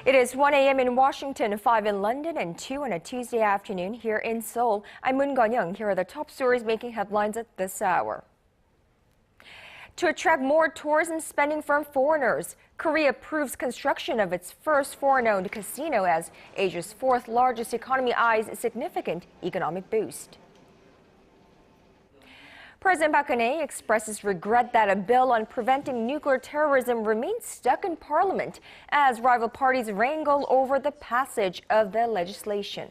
It is 1 a.m. in Washington, 5 in London, and 2 on a Tuesday afternoon here in Seoul. I'm Moon Gun-young. Here are the top stories making headlines at this hour. To attract more tourism spending from foreigners, Korea approves construction of its first foreign-owned casino as Asia's fourth largest economy eyes a significant economic boost. President Park Geun-hye expresses regret that a bill on preventing nuclear terrorism remains stuck in parliament as rival parties wrangle over the passage of the legislation.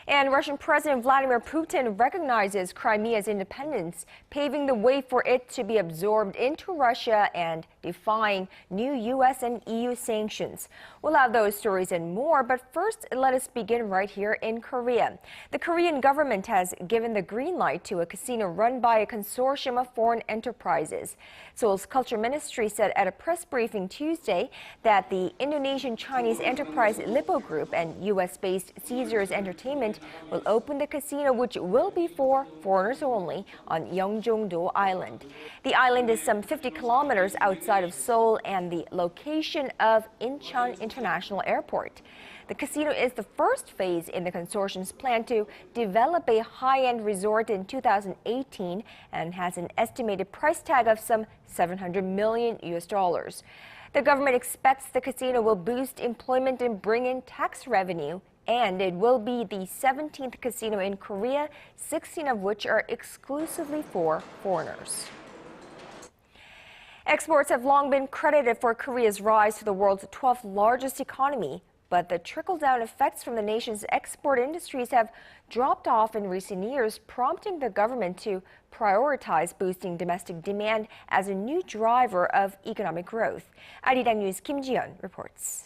And Russian President Vladimir Putin recognizes Crimea's independence, paving the way for it to be absorbed into Russia and defying new U.S. and EU sanctions. We'll have those stories and more, but first let us begin right here in Korea. The Korean government has given the green light to a casino run by a consortium of foreign enterprises. Seoul's Culture Ministry said at a press briefing Tuesday that the Indonesian-Chinese enterprise Lippo Group and U.S.-based Caesars Entertainment will open the casino, which will be for foreigners only, on Yeongjong-do Island. The island is some 50 kilometers outside of Seoul and the location of Incheon International Airport. The casino is the first phase in the consortium's plan to develop a high-end resort in 2018 and has an estimated price tag of some $700 million. The government expects the casino will boost employment and bring in tax revenue. And it will be the 17th casino in Korea, 16 of which are exclusively for foreigners. Exports have long been credited for Korea's rise to the world's 12th largest economy, but the trickle-down effects from the nation's export industries have dropped off in recent years, prompting the government to prioritize boosting domestic demand as a new driver of economic growth. ARIRANG News Kim Ji-yeon reports.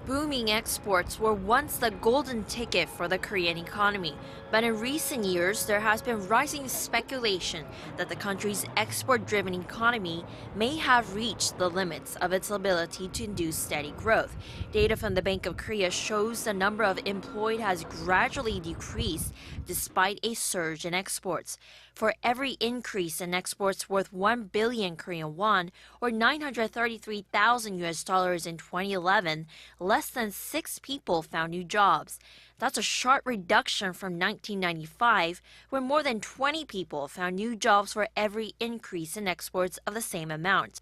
Booming exports were once the golden ticket for the Korean economy, but in recent years there has been rising speculation that the country's export-driven economy may have reached the limits of its ability to induce steady growth. Data from the Bank of Korea shows the number of employed has gradually decreased despite a surge in exports. For every increase in exports worth 1 billion Korean won, or $933,000 in 2011, less than 6 people found new jobs. That's a sharp reduction from 1995, when more than 20 people found new jobs for every increase in exports of the same amount.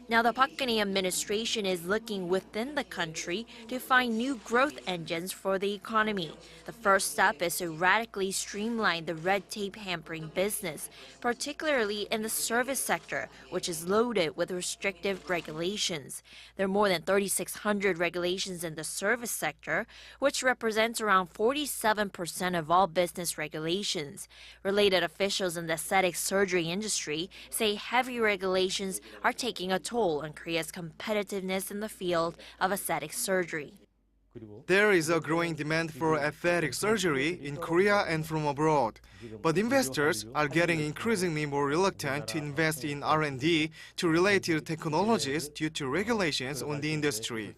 Now, the Park Geun-hye administration is looking within the country to find new growth engines for the economy. The first step is to radically streamline the red tape hampering business, particularly in the service sector, which is loaded with restrictive regulations. There are more than 3,600 regulations in the service sector, which represents around 47% of all business regulations. Related officials in the aesthetic surgery industry say heavy regulations are taking a toll on Korea's competitiveness in the field of aesthetic surgery. There is a growing demand for aesthetic surgery in Korea and from abroad, but investors are getting increasingly more reluctant to invest in R&D to related technologies due to regulations on the industry.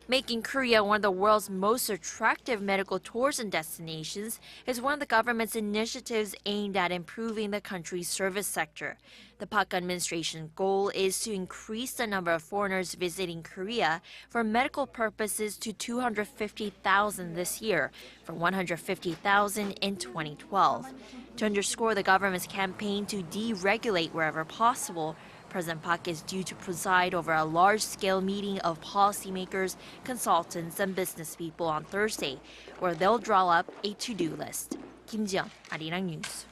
Making Korea one of the world's most attractive medical tourism destinations is one of the government's initiatives aimed at improving the country's service sector. The Park administration's goal is to increase the number of foreigners visiting Korea for medical purposes to 250,000 this year, from 150,000 in 2012. To underscore the government's campaign to deregulate wherever possible, President Park is due to preside over a large-scale meeting of policymakers, consultants, and business people on Thursday, where they'll draw up a to-do list. Kim Ji-yeon, ARIRANG News.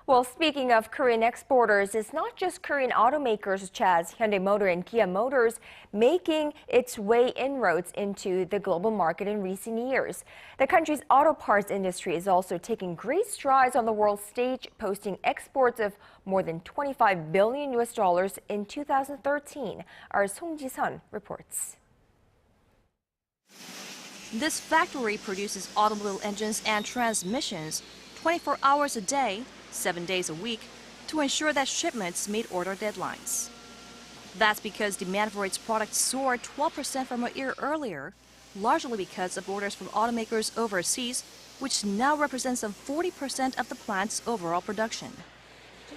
Well, speaking of Korean exporters, it's not just Korean automakers such as Hyundai Motor and Kia Motors making its way inroads into the global market in recent years. The country's auto parts industry is also taking great strides on the world stage, posting exports of more than $25 billion in 2013. Our Song Ji-sun reports. This factory produces automobile engines and transmissions 24 hours a day, 7 days a week, to ensure that shipments meet order deadlines. That's because demand for its products soared 12% from a year earlier, largely because of orders from automakers overseas, which now represents some 40% of the plant's overall production.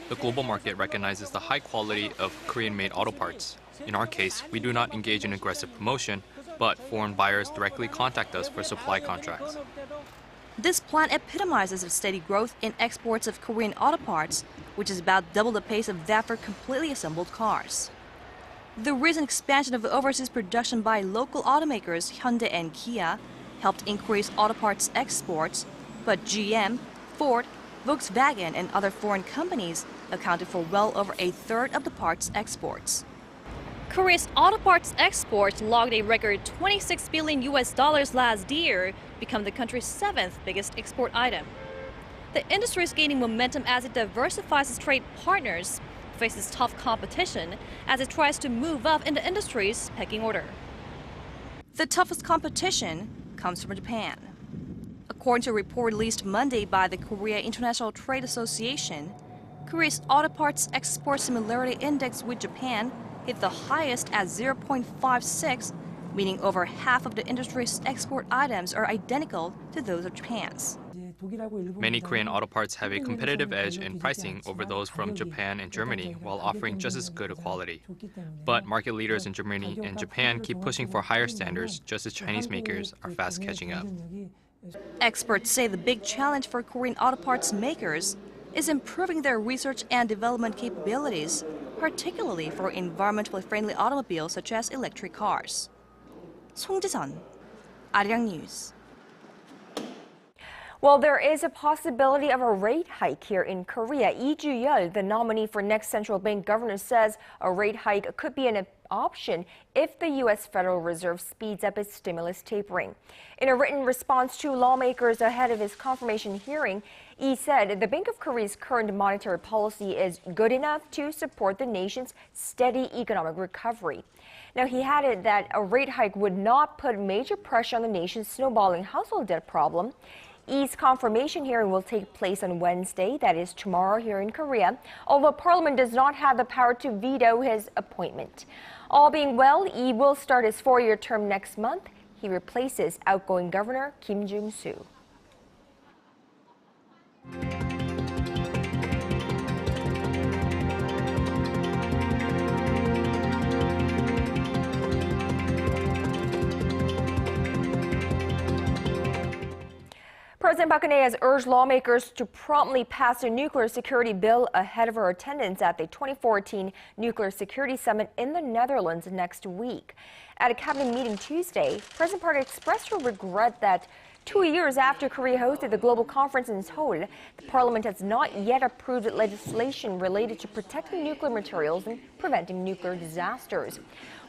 The global market recognizes the high quality of Korean-made auto parts. In our case, we do not engage in aggressive promotion, but foreign buyers directly contact us for supply contracts. This plan epitomizes the steady growth in exports of Korean auto parts, which is about double the pace of that for completely assembled cars. The recent expansion of overseas production by local automakers Hyundai and Kia helped increase auto parts exports, but GM, Ford, Volkswagen, and other foreign companies accounted for well over a third of the parts exports. Korea's auto parts exports logged a record $26 billion last year, become the country's seventh biggest export item. The industry is gaining momentum as it diversifies its trade partners, faces tough competition as it tries to move up in the industry's pecking order. The toughest competition comes from Japan. According to a report released Monday by the Korea International Trade Association, Korea's auto parts export similarity index with Japan hit the highest at 0.56, meaning over half of the industry's export items are identical to those of Japan's. Many Korean auto parts have a competitive edge in pricing over those from Japan and Germany while offering just as good a quality. But market leaders in Germany and Japan keep pushing for higher standards just as Chinese makers are fast catching up. Experts say the big challenge for Korean auto parts makers is improving their research and development capabilities, particularly for environmentally friendly automobiles such as electric cars. 송지선, ARIRANG News. Well, there is a possibility of a rate hike here in Korea. Lee Ju-yeol, the nominee for next central bank governor, says a rate hike could be an option if the U.S. Federal Reserve speeds up its stimulus tapering. In a written response to lawmakers ahead of his confirmation hearing, Lee said the Bank of Korea's current monetary policy is good enough to support the nation's steady economic recovery. Now, he added that a rate hike would not put major pressure on the nation's snowballing household debt problem. Lee's confirmation hearing will take place on Wednesday, that is tomorrow here in Korea, although Parliament does not have the power to veto his appointment. All being well, Lee will start his 4-year term next month. He replaces outgoing Governor Kim Jung-soo. President Park Geun-hye has urged lawmakers to promptly pass a nuclear security bill ahead of her attendance at the 2014 Nuclear Security Summit in the Netherlands next week. At a cabinet meeting Tuesday, President Park expressed her regret that 2 years after Korea hosted the global conference in Seoul, the parliament has not yet approved legislation related to protecting nuclear materials and preventing nuclear disasters.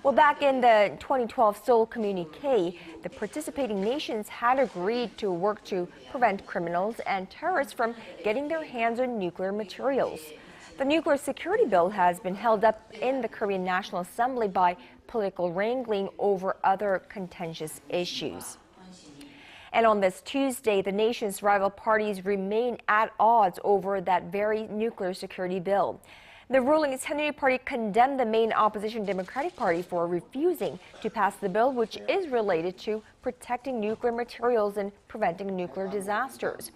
Well, back in the 2012 Seoul communique, the participating nations had agreed to work to prevent criminals and terrorists from getting their hands on nuclear materials. The nuclear security bill has been held up in the Korean National Assembly by political wrangling over other contentious issues. And on this Tuesday, the nation's rival parties remain at odds over that very nuclear security bill. The ruling Senator Party condemned the main opposition Democratic Party for refusing to pass the bill, which is related to protecting nuclear materials and preventing nuclear disasters.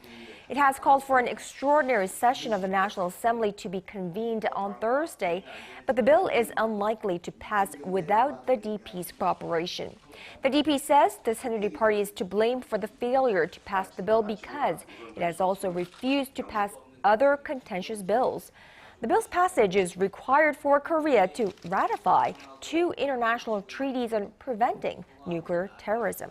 It has called for an extraordinary session of the National Assembly to be convened on Thursday, but the bill is unlikely to pass without the DP's cooperation. The DP says the Senator Party is to blame for the failure to pass the bill because it has also refused to pass other contentious bills. The bill's passage is required for Korea to ratify 2 international treaties on preventing nuclear terrorism.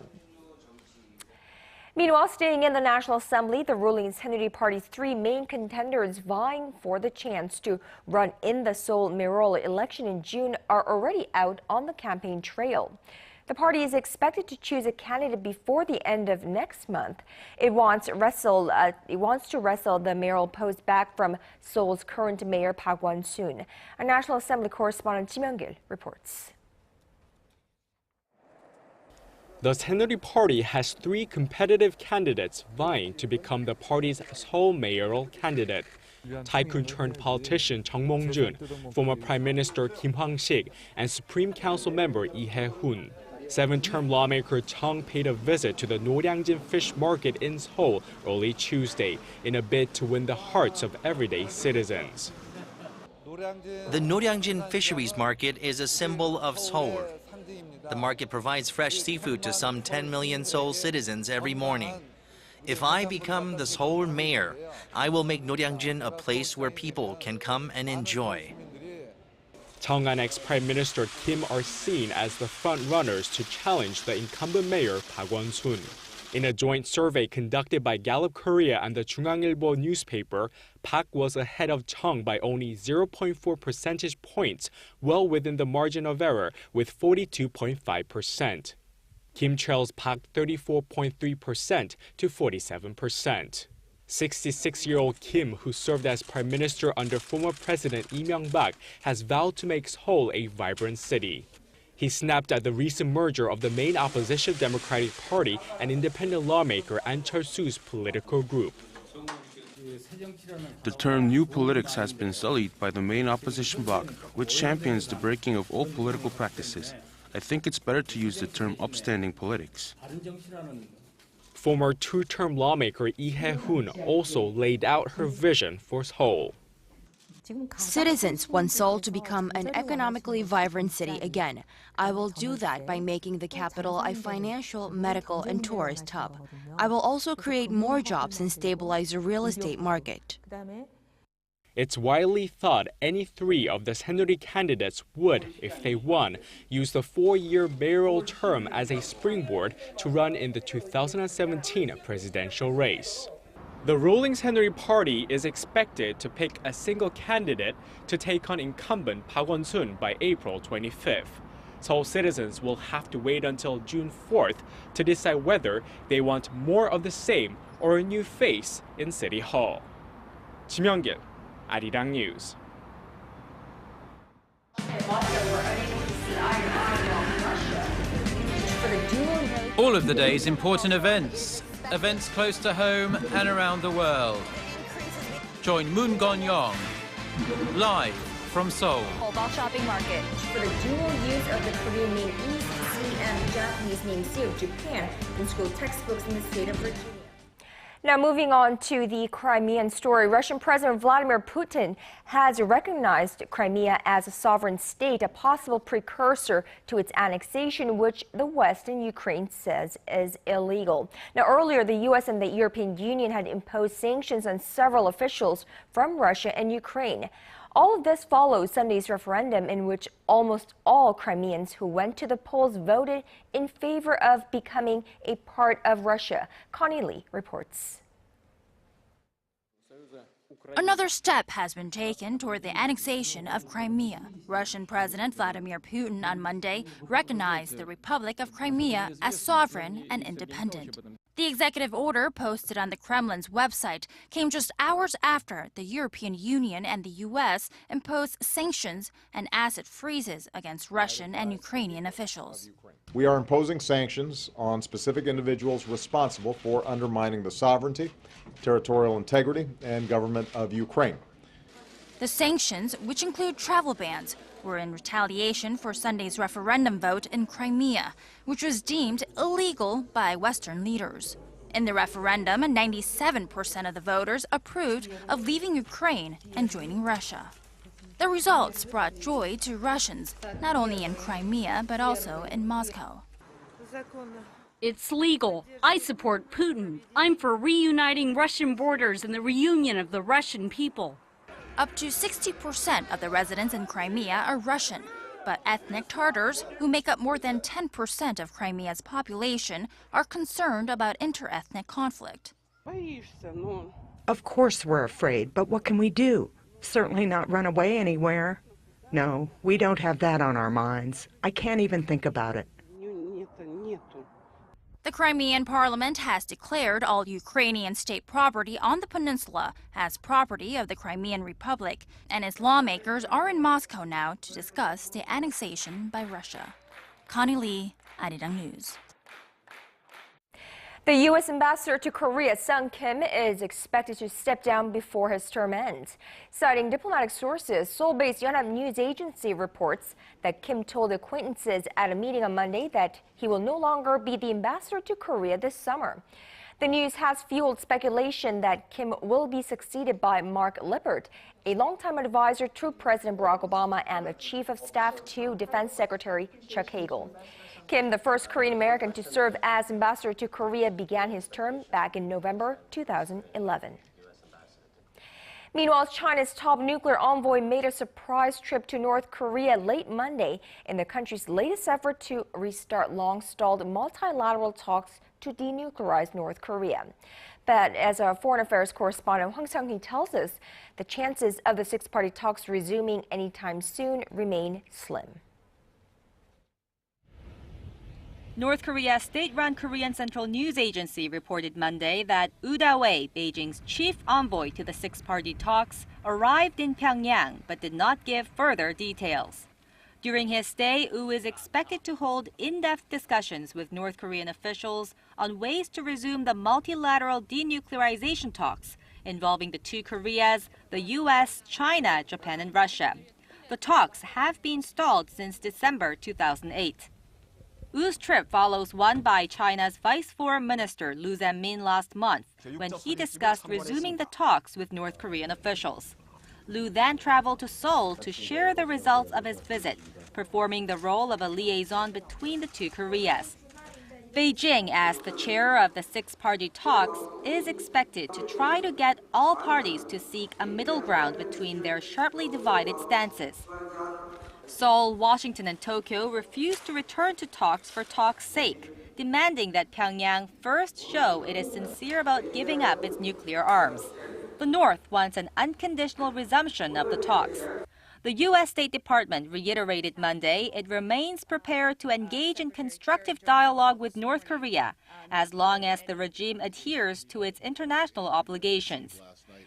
Meanwhile, staying in the National Assembly, the ruling Senator Party's 3 main contenders vying for the chance to run in the Seoul mayoral election in June are already out on the campaign trail. The party is expected to choose a candidate before the end of next month. It wants to wrestle the mayoral post back from Seoul's current mayor Park Won-soon. Our National Assembly correspondent Ji Myung-gil reports. The Senator Party has 3 competitive candidates vying to become the party's Seoul mayoral candidate. Tycoon-turned-politician Chung Mong-jun, former Prime Minister Kim Hwang-sik, and Supreme Council member Lee Hae-hoon. 7-term lawmaker Chung paid a visit to the Noryangjin Fish Market in Seoul early Tuesday in a bid to win the hearts of everyday citizens. The Noryangjin Fisheries Market is a symbol of Seoul. The market provides fresh seafood to some 10 million Seoul citizens every morning. If I become the Seoul mayor, I will make Noryangjin a place where people can come and enjoy. Cheong'an ex-Prime Minister Kim are seen as the front-runners to challenge the incumbent mayor Park Geun-hye. In a joint survey conducted by Gallup Korea and the 중앙일보 newspaper, Park was ahead of Cheong by only 0.4 percentage points, well within the margin of error, with 42.5%. Kim trails Park 34.3% to 47%. 66-year-old Kim, who served as prime minister under former President Lee Myung-bak, has vowed to make Seoul a vibrant city. He snapped at the recent merger of the main opposition Democratic Party and independent lawmaker An Cheol-soo's political group. The term new politics has been sullied by the main opposition bloc, which champions the breaking of old political practices. I think it's better to use the term upstanding politics. Former two-term lawmaker Lee Hae-hoon also laid out her vision for Seoul. Citizens want Seoul to become an economically vibrant city again. I will do that by making the capital a financial, medical, and tourist hub. I will also create more jobs and stabilize the real estate market. It's widely thought any three of the Saenuri candidates would, if they won, use the 4-year mayoral term as a springboard to run in the 2017 presidential race. The ruling Saenuri party is expected to pick a single candidate to take on incumbent Park Geun-hye by April 25th. Seoul citizens will have to wait until June 4th to decide whether they want more of the same or a new face in City Hall. Kim Young-gil, ARIRANG News. All of the day's important events close to home and around the world. Join Moon Gon-yong live from Seoul. Mobile shopping market for the dual use of the Korean name East Sea and Japanese name Sea of Japan in school textbooks in the state of Virginia. Now moving on to the Crimean story, Russian President Vladimir Putin has recognized Crimea as a sovereign state, a possible precursor to its annexation, which the West and Ukraine says is illegal. Now earlier, the U.S. and the European Union had imposed sanctions on several officials from Russia and Ukraine. All of this follows Sunday's referendum in which almost all Crimeans who went to the polls voted in favor of becoming a part of Russia. Connie Lee reports. Another step has been taken toward the annexation of Crimea. Russian President Vladimir Putin on Monday recognized the Republic of Crimea as sovereign and independent. The executive order posted on the Kremlin's website came just hours after the European Union and the U.S. imposed sanctions and asset freezes against Russian and Ukrainian officials. We are imposing sanctions on specific individuals responsible for undermining the sovereignty, territorial integrity, and government of Ukraine. The sanctions, which include travel bans, were in retaliation for Sunday's referendum vote in Crimea, which was deemed illegal by Western leaders. In the referendum, 97% of the voters approved of leaving Ukraine and joining Russia. The results brought joy to Russians, not only in Crimea, but also in Moscow. It's legal. I support Putin. I'm for reuniting Russian borders and the reunion of the Russian people. Up to 60% of the residents in Crimea are Russian, but ethnic Tatars, who make up more than 10% of Crimea's population, are concerned about inter-ethnic conflict. Of course we're afraid, but what can we do? Certainly not run away anywhere. No, we don't have that on our minds. I can't even think about it. The Crimean parliament has declared all Ukrainian state property on the peninsula as property of the Crimean Republic, and its lawmakers are in Moscow now to discuss the annexation by Russia. Connie Lee, ARIRANG News. The U.S. ambassador to Korea, Sung Kim, is expected to step down before his term ends. Citing diplomatic sources, Seoul-based Yonhap News Agency reports that Kim told acquaintances at a meeting on Monday that he will no longer be the ambassador to Korea this summer. The news has fueled speculation that Kim will be succeeded by Mark Lippert, a longtime advisor to President Barack Obama and the Chief of Staff to Defense Secretary Chuck Hagel. Kim, the first Korean American to serve as ambassador to Korea, began his term back in November 2011. Meanwhile, China's top nuclear envoy made a surprise trip to North Korea late Monday in the country's latest effort to restart long-stalled multilateral talks to denuclearize North Korea. But as our foreign affairs correspondent Hwang Sang-hee tells us, the chances of the six-party talks resuming anytime soon remain slim. North Korea's state-run Korean Central News Agency reported Monday that Woo Da-wei, Beijing's chief envoy to the six-party talks, arrived in Pyongyang but did not give further details. During his stay, Woo is expected to hold in-depth discussions with North Korean officials on ways to resume the multilateral denuclearization talks involving the two Koreas, the U.S., China, Japan, and Russia. The talks have been stalled since December 2008. Woo's trip follows one by China's Vice Foreign Minister Lu Zhan-min last month when he discussed resuming the talks with North Korean officials. Lu then traveled to Seoul to share the results of his visit, performing the role of a liaison between the two Koreas. Beijing, as the chair of the six-party talks, is expected to try to get all parties to seek a middle ground between their sharply divided stances. Seoul, Washington, and Tokyo refused to return to talks for talk's sake, demanding that Pyongyang first show it is sincere about giving up its nuclear arms. The North wants an unconditional resumption of the talks. The U.S. State Department reiterated Monday it remains prepared to engage in constructive dialogue with North Korea as long as the regime adheres to its international obligations.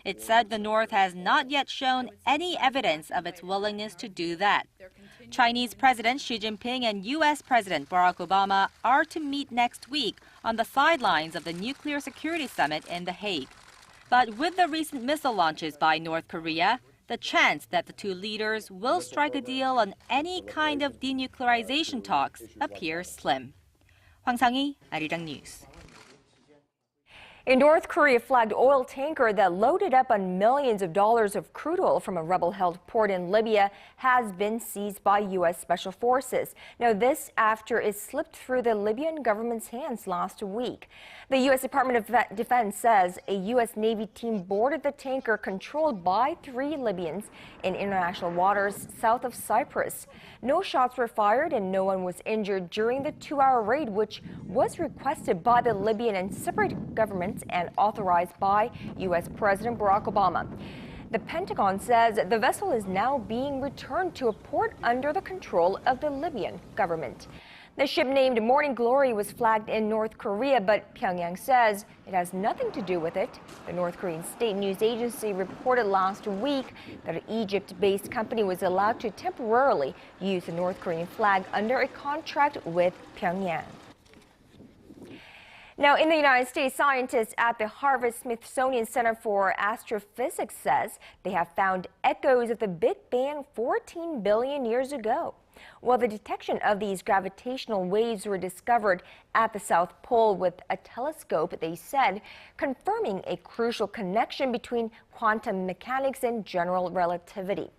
It said the North has not yet shown any evidence of its willingness to do that. Chinese President Xi Jinping and U.S. President Barack Obama are to meet next week on the sidelines of the Nuclear Security Summit in The Hague. But with the recent missile launches by North Korea, the chance that the two leaders will strike a deal on any kind of denuclearization talks appears slim. Hwang Sang-hee, ARIRANG News. A North Korea-flagged oil tanker that loaded up on millions of dollars of crude oil from a rebel-held port in Libya has been seized by U.S. Special Forces. Now, this after it slipped through the Libyan government's hands last week. The U.S. Department of Defense says a U.S. Navy team boarded the tanker controlled by 3 Libyans in international waters south of Cyprus. No shots were fired and no one was injured during the 2-hour raid, which was requested by the Libyan and separate governments and authorized by U.S. President Barack Obama. The Pentagon says the vessel is now being returned to a port under the control of the Libyan government. The ship named Morning Glory was flagged in North Korea, but Pyongyang says it has nothing to do with it. The North Korean state news agency reported last week that an Egypt-based company was allowed to temporarily use the North Korean flag under a contract with Pyongyang. Now, in the United States, scientists at the Harvard-Smithsonian Center for Astrophysics says they have found echoes of the Big Bang 14 billion years ago. Well, the detection of these gravitational waves were discovered at the South Pole with a telescope, they said, confirming a crucial connection between quantum mechanics and general relativity.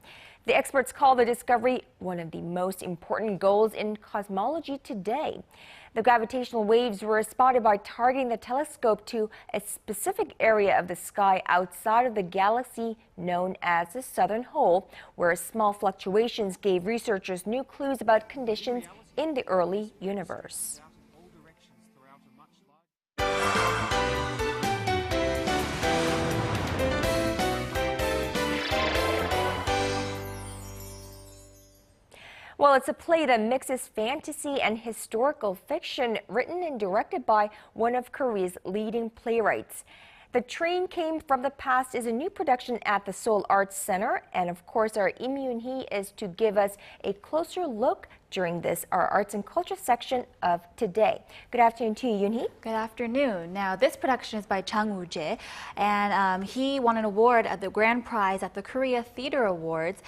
The experts call the discovery one of the most important goals in cosmology today. The gravitational waves were spotted by targeting the telescope to a specific area of the sky outside of the galaxy known as the Southern Hole, where small fluctuations gave researchers new clues about conditions in the early universe. Well, it's a play that mixes fantasy and historical fiction, written and directed by one of Korea's leading playwrights. The Train Came from the Past is a new production at the Seoul Arts Center, and of course our Im Yoon-hee is to give us a closer look during this our arts and culture section of today. Good afternoon to you, Yoon-hee. Good afternoon. Now, this production is by Chang Woo-jae, and he won an award at the grand prize at the Korea Theater Awards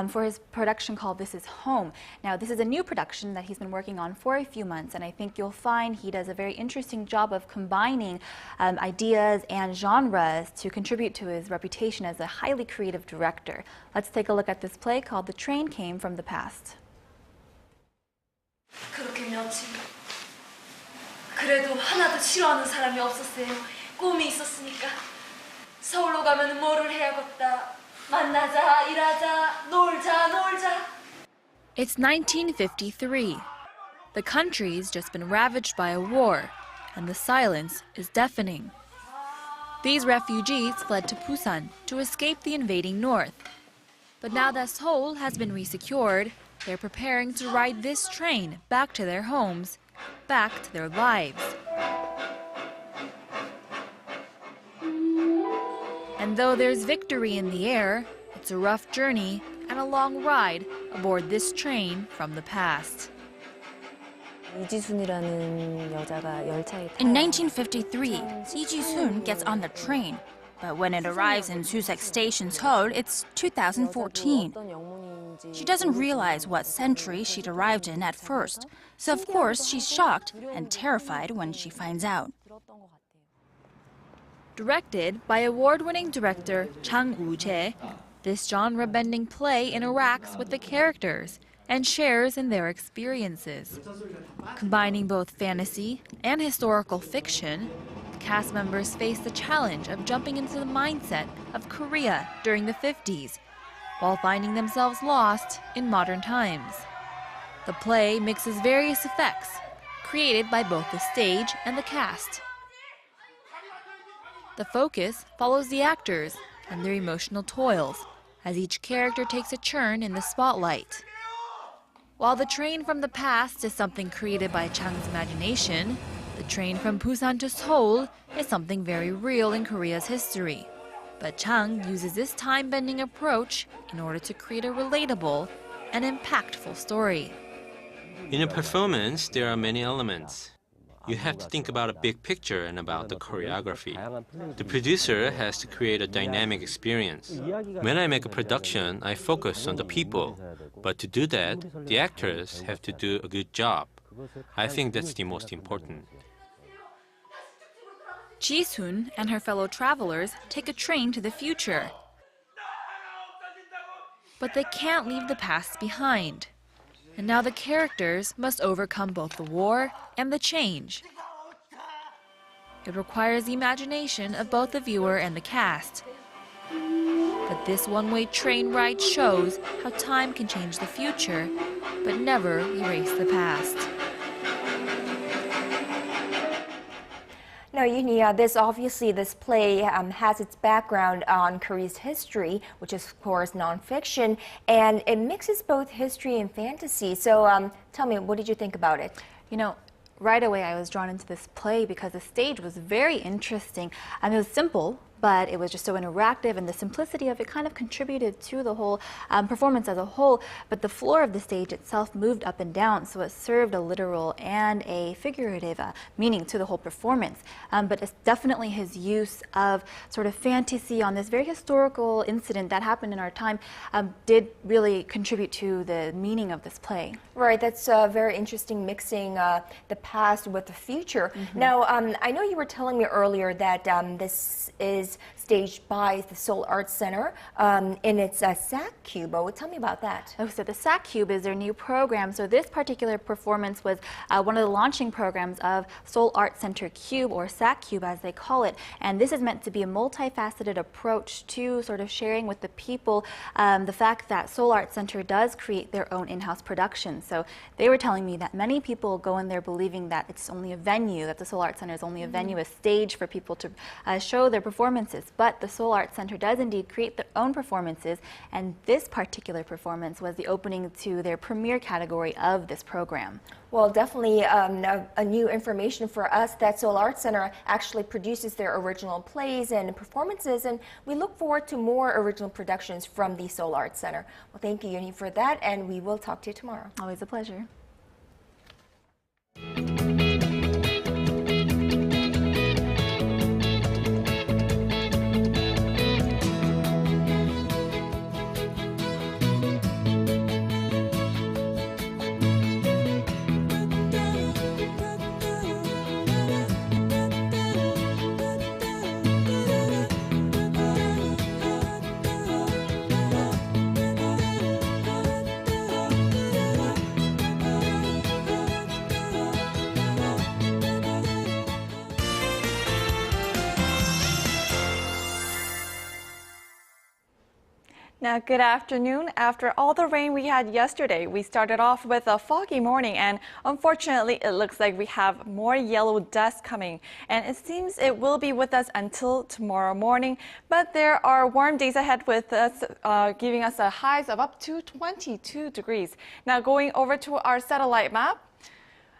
for his production called This Is Home. Now, this is a new production that he's been working on for a few months, and I think you'll find he does a very interesting job of combining ideas and genres to contribute to his reputation as a highly creative director. Let's take a look at this play called The Train Came from the Past. 그렇게 며칠 그래도 하나도 싫어하는 사람이 없었어요. 꿈이 있었으니까 서울로 가면 뭐를 해야겠다. 만나자, 일하자, 놀자. It's 1953. The country's just been ravaged by a war, and the silence is deafening. These refugees fled to Busan to escape the invading north. But now that Seoul has been resecured, they're preparing to ride this train back to their homes, back to their lives. And though there's victory in the air, it's a rough journey and a long ride aboard this train from the past. In 1953, Lee Ji-soon gets on the train, but when it arrives in Suseok Station, Seoul, it's 2014. She doesn't realize what century she'd arrived in at first, so of course she's shocked and terrified when she finds out. Directed by award-winning director Chang Woo-jae, this genre-bending play interacts with the characters and shares in their experiences. Combining both fantasy and historical fiction, the cast members face the challenge of jumping into the mindset of Korea during the 50s, while finding themselves lost in modern times. The play mixes various effects created by both the stage and the cast. The focus follows the actors and their emotional toils as each character takes a turn in the spotlight. While the train from the past is something created by Chang's imagination, the train from Busan to Seoul is something very real in Korea's history. But Chang uses this time-bending approach in order to create a relatable and impactful story. In a performance, there are many elements. You have to think about a big picture and about the choreography. The producer has to create a dynamic experience. When I make a production, I focus on the people. But to do that, the actors have to do a good job. I think that's the most important. Ji-soon and her fellow travelers take a train to the future. But they can't leave the past behind. And now the characters must overcome both the war and the change. It requires the imagination of both the viewer and the cast. But this one-way train ride shows how time can change the future, but never erase the past. Now, Yoon-hee, this play has its background on Korea's history, which is, of course, nonfiction, and it mixes both history and fantasy. So tell me, what did you think about it? You know, right away I was drawn into this play because the stage was very interesting. It was simple, but it was just so interactive, and the simplicity of it kind of contributed to the whole performance as a whole. But the floor of the stage itself moved up and down, so it served a literal and a figurative meaning to the whole performance. But it's definitely his use of sort of fantasy on this very historical incident that happened in our time did really contribute to the meaning of this play. Right, that's very interesting, mixing the past with the future. Now, I know you were telling me earlier that this is staged by the Seoul Arts Center in its SAC Cube. Tell me about that. Oh, so the SAC Cube is their new program. So this particular performance was one of the launching programs of Seoul Arts Center Cube, or SAC Cube as they call it. And this is meant to be a multifaceted approach to sort of sharing with the people the fact that Seoul Arts Center does create their own in-house productions. So they were telling me that many people go in there believing that it's only a venue, that the Seoul Arts Center is only a venue, a stage for people to show their performances. but the Seoul Arts Center does indeed create their own performances, and this particular performance was the opening to their premiere category of this program. Well, definitely a new information for us that Seoul Arts Center actually produces their original plays and performances, and we look forward to more original productions from the Seoul Arts Center. Well, thank you, Yuni, for that, and we will talk to you tomorrow. Always a pleasure. Now, good afternoon. After all the rain we had yesterday, we started off with a foggy morning, and unfortunately, it looks like we have more yellow dust coming, and it seems it will be with us until tomorrow morning. But there are warm days ahead with us, giving us a highs of up to 22 degrees. Now, going over to our satellite map.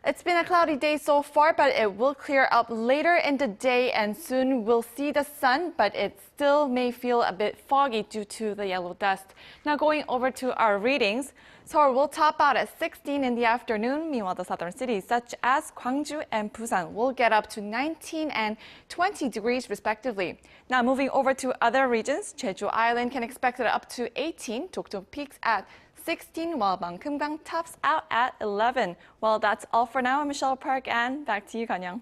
It's been a cloudy day so far, but it will clear up later in the day, and soon we'll see the sun, but it still may feel a bit foggy due to the yellow dust. Now going over to our readings, Seoul will top out at 16 in the afternoon. Meanwhile, the southern cities such as Gwangju and Busan will get up to 19 and 20 degrees respectively. Now moving over to other regions, Jeju Island can expect it up to 18, Dokdo peaks at 16, while Bangkok tops out at 11. Well, that's all for now. I'm Michelle Park, and back to you, Ganyang.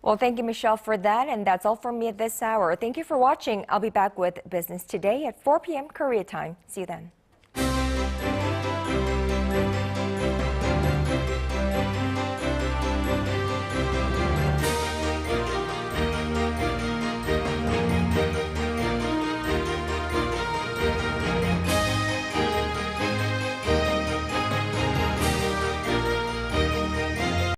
Well, thank you, Michelle, for that, and that's all from me at this hour. Thank you for watching. I'll be back with Business Today at 4 p.m. Korea time. See you then.